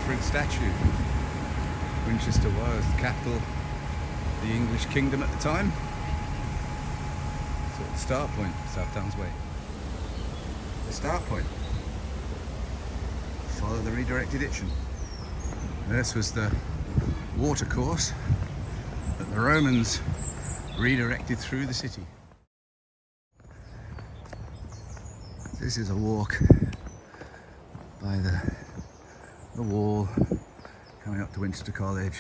Alfred statue. Winchester was the capital of the English kingdom at the time. So the start point, South Downs Way. The start point. Follow the redirected ditching. This was the water course that the Romans redirected through the city. This is a walk by the wall coming up to Winchester College,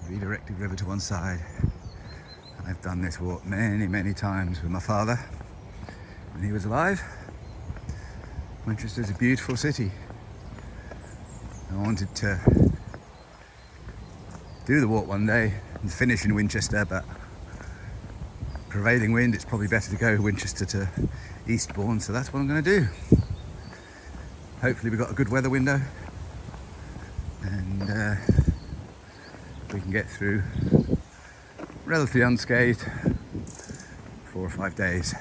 redirected river to one side. I've done this walk many times with my father when he was alive. Winchester is a beautiful city. I wanted to do the walk one day and finish in Winchester, but prevailing wind, it's probably better to go Winchester to Eastbourne, so that's what I'm going to do. Hopefully we've got a good weather window and we can get through relatively unscathed 4 or 5 days.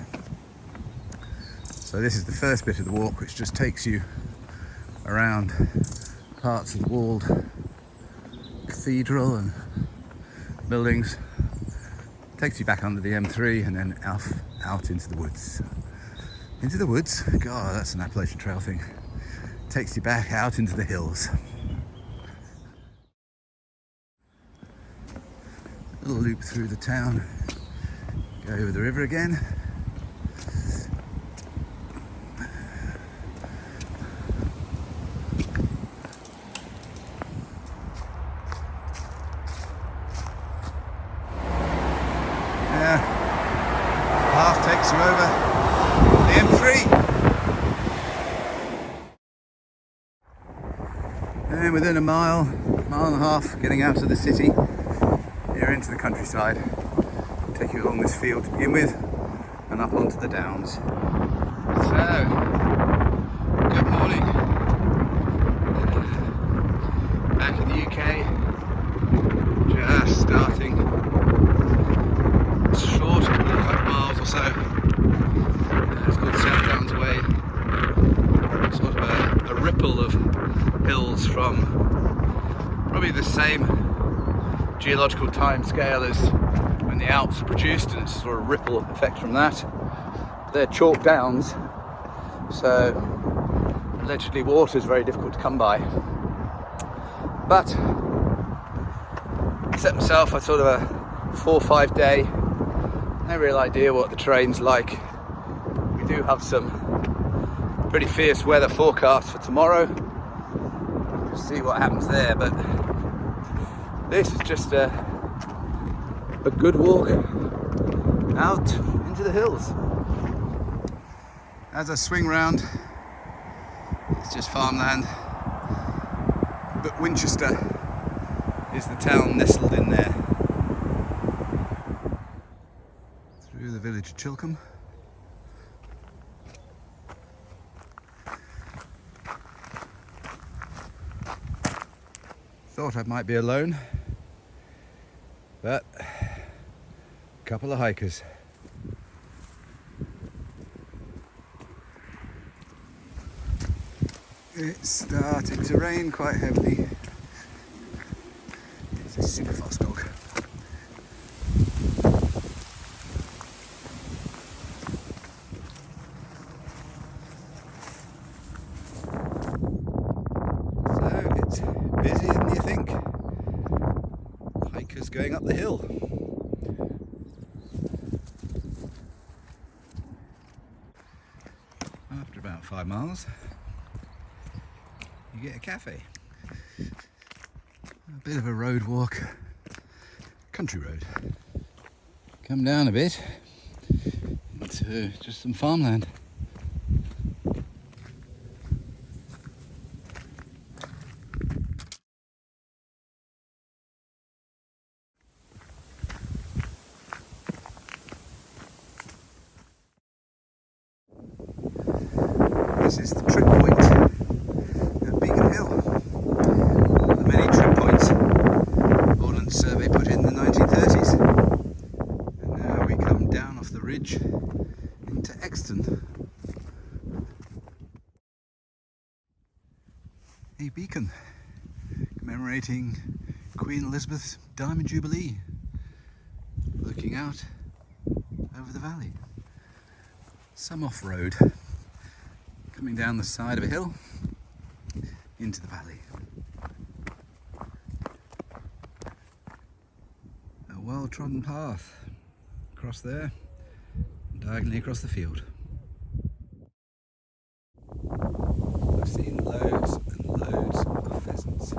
So this is the first bit of the walk, which just takes you around parts of the walled cathedral and buildings, takes you back under the M3 and then out into the woods. Into the woods? God, that's an Appalachian Trail thing. Takes you back out into the hills. Little loop through the town, go over the river again. Path takes you over the M3. And within a mile and a half, getting out of the city, you're into the countryside. Take you along this field to begin with, and up onto the downs. So, good morning. Back in the UK, just starting. Short, a couple of miles or so. It's called South Downs Way. Sort of a ripple of hills from probably the same geological time scale as when the Alps are produced, and it's sort of ripple effect from that. They're chalk downs, so allegedly water is very difficult to come by. But I set myself a sort of a 4 or 5 day, no real idea what the terrain's like. We do have some pretty fierce weather forecast for tomorrow. We'll see what happens there, but this is just a good walk out into the hills. As I swing round, it's just farmland, but Winchester is the town nestled in there. Through the village of Chilcombe. Thought I might be alone, but a couple of hikers. It's starting to rain quite heavily. It's a super fast dog. So it's busier than you think. Hikers going up the hill. After about 5 miles, you get a cafe. A bit of a road walk, country road. Come down a bit into just some farmland. This is the trip point at Beacon Hill. One of the many trip points Ordnance Survey put in the 1930s. And now we come down off the ridge into Exton. A beacon. commemorating Queen Elizabeth's Diamond Jubilee, looking out over the valley. Some off-road, coming down the side of a hill into the valley. A well-trodden path across there, diagonally across the field. I've seen loads and loads of pheasants.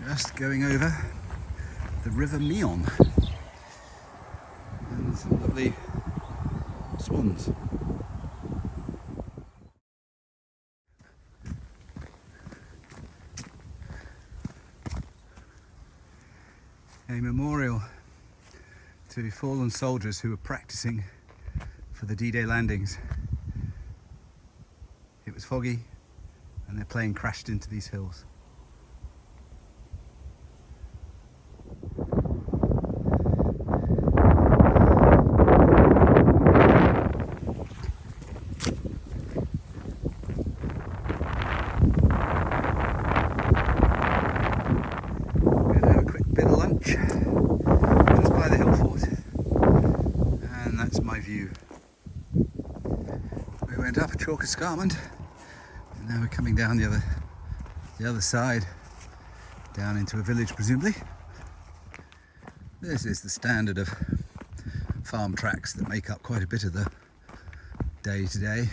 Just going over the River Meon and some lovely swans. A memorial to fallen soldiers who were practicing for the D-Day landings. It was foggy and their plane crashed into these hills. Bit of lunch just by the hill fort, and that's my view. We went up a chalk escarpment and now we're coming down the other side, down into a village presumably. This is the standard of farm tracks that make up quite a bit of the day-to-day.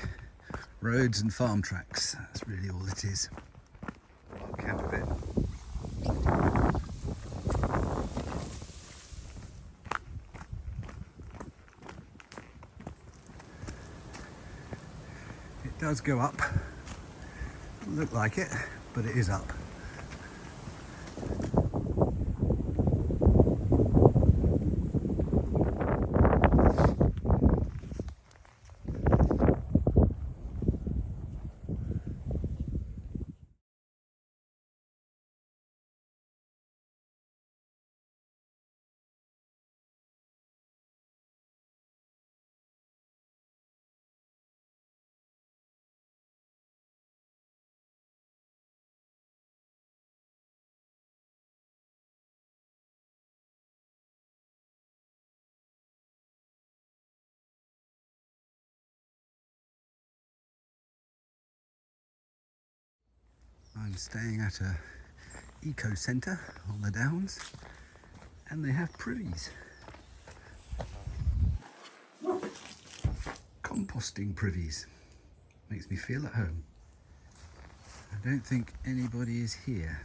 Roads and farm tracks, that's really all it is. I'll camp a bit. It does go up, doesn't look like it, but it is up. I'm staying at a eco centre on the downs, and they have privies. Composting privies. Makes me feel at home. I don't think anybody is here.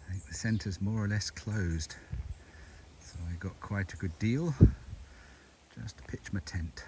I think the centre's more or less closed. So I got quite a good deal just to pitch my tent.